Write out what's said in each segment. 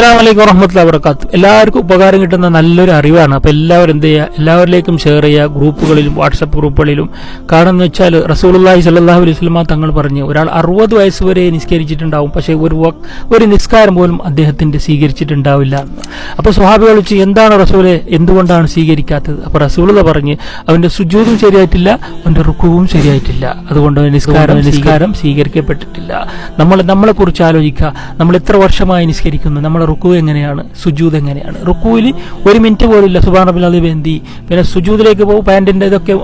അസ്സലാമു അലൈക്കും വറഹ്മത്തുള്ളാഹി വബറകാതുഹു. എല്ലാവർക്കും ഉപകാരം കിട്ടുന്ന നല്ലൊരു അറിവാണ്. അപ്പോൾ എല്ലാവരും എന്ത് ചെയ്യുക, എല്ലാവരിലേക്കും ഷെയർ ചെയ്യുക, ഗ്രൂപ്പുകളിലും വാട്സപ്പ് ഗ്രൂപ്പുകളിലും. കാരണം എന്ന് വെച്ചാൽ റസൂലുള്ളാഹി സ്വല്ലല്ലാഹു അലൈഹി വസല്ലം തങ്ങൾ പറഞ്ഞു, ഒരാൾ 60 വയസ്സ് വരെ നിസ്കരിച്ചിട്ടുണ്ടാവും, പക്ഷേ ഒരു നിസ്കാരം പോലും അദ്ദേഹത്തിന്റെ സ്വീകരിച്ചിട്ടുണ്ടാവില്ല. അപ്പോൾ സ്വഹാബികൾ ചോദിച്ചു, എന്താണ് റസൂലെ, എന്തുകൊണ്ടാണ് സ്വീകരിക്കാത്തത്? അപ്പോൾ റസൂലുള്ളാഹി പറഞ്ഞു, അവന്റെ സുജൂദും ശരിയായിട്ടില്ല, അവന്റെ റുക്കുവും ശരിയായിട്ടില്ല, അതുകൊണ്ട് നിസ്കാരം സ്വീകരിക്കപ്പെട്ടിട്ടില്ല. നമ്മളെ കുറിച്ച് ആലോചിക്കുക. നമ്മൾ എത്ര വർഷമായി നിസ്കരിക്കുന്നു? നമ്മളെ റുക്കു എങ്ങനെയാണ്, സുജൂദ് എങ്ങനെയാണ്? റുക്കുവിൽ 1 മിനിറ്റ് പോലില്ല, സുബ്ഹാന റബ്ബിൽ അദീം എന്തി. പിന്നെ സുജൂദിലേക്ക് പോകും, പാന്റിന്റെ ഇതൊക്കെ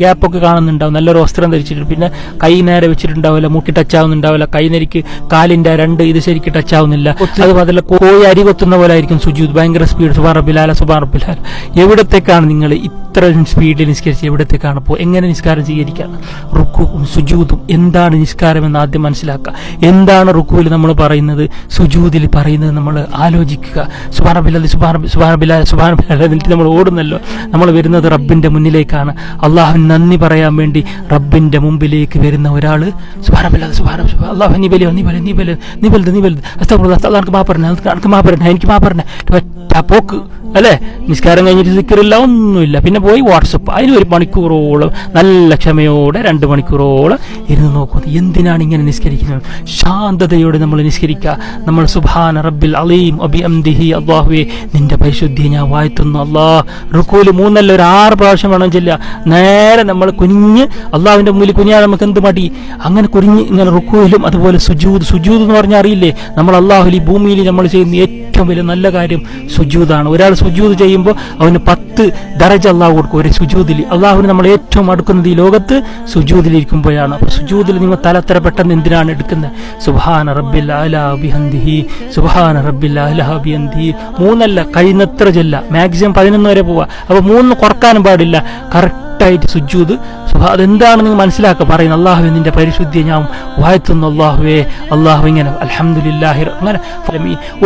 ഗ്യാപ്പൊക്കെ കാണുന്നുണ്ടാവും, നല്ലൊരു വസ്ത്രം ധരിച്ചിട്ടുണ്ട്, പിന്നെ കൈ നേരെ വെച്ചിട്ടുണ്ടാവില്ല, മുട്ടി ടച്ച് ആവുന്നുണ്ടാവില്ല, കൈനരിക്ക് കാലിന്റെ 2 ഇത് ശരിക്കും ടച്ച് ആവുന്നില്ല. അതുപോലെ കോഴി അരി കൊത്തുന്ന പോലെ ആയിരിക്കും സുജൂദ്, ഭയങ്കര സ്പീഡ്. സുബ്ഹാന റബ്ബിൽ അഅല, സുബ്ഹാന റബ്ബിൽ അഅല. എവിടത്തേക്കാണ് നിങ്ങൾ ഇത്ര സ്പീഡിൽ നിസ്കരിച്ച് എവിടത്തേക്കാണ് ഇപ്പോൾ? എങ്ങനെ നിസ്കാരം സ്വീകരിക്കാം? റുക്കുവും സുജൂദും എന്താണ് നിസ്കാരം എന്ന് ആദ്യം മനസ്സിലാക്കുക. എന്താണ് റുക്കുവിൽ നമ്മൾ പറയുന്നത്, സുജൂദിൽ പറയുന്നത് നമ്മൾ ആലോചിക്കുക. സുബ്ഹാന റബ്ബിൽ അദീം, സുബ്ഹാന റബ്ബിൽ അഅല, സുബ്ഹാന റബ്ബിൽ അഅല. എന്നിട്ട് നമ്മൾ ഓടുന്നല്ലോ, നമ്മൾ വരുന്നത് റബ്ബിന്റെ മുന്നിലേക്കാണ്. അള്ളാഹുവിന് നന്ദി പറയാൻ വേണ്ടി റബ്ബിന്റെ മുമ്പിലേക്ക് വരുന്ന ഒരാള് സുബ്ഹാന റബ്ബിൽ അദീം, സുബ്ഹാന റബ്ബിൽ അല്ലാഹു നീ ബലി എനിക്ക് മാപ്പറന്നെ പോക്ക് അല്ലെ. നിസ്കാരം കഴിഞ്ഞിട്ട് സിക്റില്ല, ഒന്നുമില്ല, പിന്നെ പോയി വാട്സപ്പ്. അതിന് 1 മണിക്കൂറോളം നല്ല ക്ഷമയോടെ 2 മണിക്കൂറോളം ഇരുന്ന് നോക്കുന്നു. എന്തിനാണ് ഇങ്ങനെ നിസ്കരിക്കുന്നത്? ശാന്തതയോടെ നമ്മൾ നിസ്കരിക്കുക. നമ്മൾ സുബ്ഹാന റബ്ബിൽ അലീം വബിഹംദിഹി, അല്ലാഹുവേ നിന്റെ പരിശുദ്ധിയെ ഞാൻ വാഴ്ത്തുന്നു. അല്ലാഹ് റുക്കൂല് 3 അല്ല 6 പ്രാവശ്യം വേണം ചെല്ലുക. നേരെ നമ്മൾ കുനിഞ്ഞ് അള്ളാഹുവിന്റെ മുന്നിൽ കുനിയാൻ നമുക്ക് എന്ത് മടി? അങ്ങനെ കുനിഞ്ഞ് ഇങ്ങനെ റുക്കൂയിലും. അതുപോലെ സുജൂദ് എന്ന് പറഞ്ഞാൽ അറിയില്ലേ, നമ്മൾ അള്ളാഹുൽ ഈ ഭൂമിയിൽ നമ്മൾ ചെയ്യുന്ന ഏറ്റവും വലിയ നല്ല കാര്യം സുജൂദാണ്. ഒരാൾ സുജൂദ് ചെയ്യുമ്പോൾ അവന് 10 ദറജ അള്ളാഹു കൊടുക്കും ഒരു സുജൂദിൽ. അള്ളാഹുവിന് നമ്മൾ ഏറ്റവും അടുക്കുന്നത് ഈ ലോകത്ത് സുജൂദിലിരിക്കുമ്പോഴാണ്. അപ്പോൾ സുജൂദിൽ നിങ്ങൾ തലത്തര പെട്ടെന്ന് എന്തിനാണ് എടുക്കുന്നത്? സുബ്ഹാന റബ്ബിൽ അഅല ബിഹംദിഹി, സുബ്ഹാന റബ്ബിൽ അഅല ബിഹംദിഹി. 3 അല്ല, കഴിയുന്നത്ര ചെല്ല, മാക്സിമം 11 വരെ പോവുക. അപ്പോൾ 3 കുറക്കാനും പാടില്ല, കറക്റ്റായിട്ട് സുജൂദ്. അതെന്താണ് നിങ്ങൾ മനസ്സിലാക്കുക. പറയുന്നത് അള്ളാഹുവേ നിന്റെ പരിശുദ്ധിയെ ഞാൻ വാഴ്ത്തുന്നു. അള്ളാഹുവേ, അള്ളാഹു ഇങ്ങനെ അൽഹംദുലില്ലാഹി. അങ്ങനെ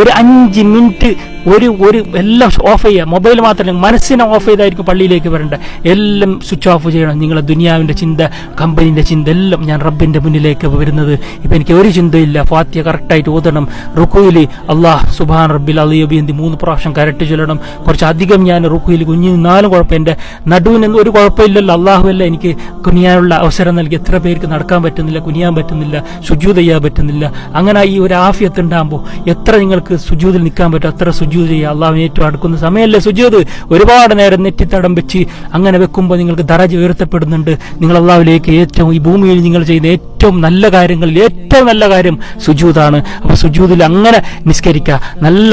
ഒരു 5 മിനിറ്റ് ഒരു എല്ലാം ഓഫ് ചെയ്യുക. മൊബൈൽ മാത്രമല്ല, മനസ്സിനെ ഓഫ് ചെയ്തായിരിക്കും പള്ളിയിലേക്ക് വരേണ്ട. എല്ലാം സ്വിച്ച് ഓഫ് ചെയ്യണം. നിങ്ങളെ ദുനിയാവിന്റെ ചിന്ത, കമ്പനിന്റെ ചിന്ത, എല്ലാം ഞാൻ റബ്ബിന്റെ മുന്നിലേക്ക് വരുന്നത്. ഇപ്പം എനിക്ക് ഒരു ചിന്തയില്ല. ഫാത്തിഹ കറക്റ്റായിട്ട് ഓതണം. റുക്കുയിൽ അള്ളാഹ് സുബ്ഹാന റബ്ബിൽ അലീം എന്തി 3 പ്രാവശ്യം കരട്ട് ചൊല്ലണം. കുറച്ചധികം ഞാൻ റുക്കുയിൽ കുഞ്ഞു നിന്നാലും കുഴപ്പം, എൻ്റെ നടുവിനൊന്നും ഒരു കുഴപ്പമില്ലല്ലോ. അള്ളാഹുവല്ല എനിക്ക് കുനിയാനുള്ള അവസരം നൽകി. എത്ര പേർക്ക് നടക്കാൻ പറ്റുന്നില്ല, കുനിയാൻ പറ്റുന്നില്ല, സുജൂദ് ചെയ്യാൻ പറ്റുന്നില്ല. അങ്ങനെ ഈ ഒരു ആഫിയത്ത് ഉണ്ടാകുമ്പോൾ എത്ര നിങ്ങൾക്ക് സുജൂദിൽ നിൽക്കാൻ പറ്റും അത്ര സുജൂദ് ചെയ്യുക. അള്ളാഹുവിനെ ഏറ്റവും അടുക്കുന്ന സമയമല്ലേ സുജൂദ്. ഒരുപാട് നേരം നെറ്റിത്തടം വെച്ച് അങ്ങനെ വെക്കുമ്പോൾ നിങ്ങൾക്ക് ദറജ ഉയർത്തപ്പെടുന്നുണ്ട്. നിങ്ങൾ അള്ളാഹുവിലേക്ക് ഏറ്റവും ഈ ഭൂമിയിൽ നിങ്ങൾ ചെയ്യുന്ന ഏറ്റവും നല്ല കാര്യങ്ങളിൽ ഏറ്റവും നല്ല കാര്യം സുജൂദാണ്. അപ്പോൾ സുജൂദിൽ അങ്ങനെ നിസ്കരിക്കുക. നല്ല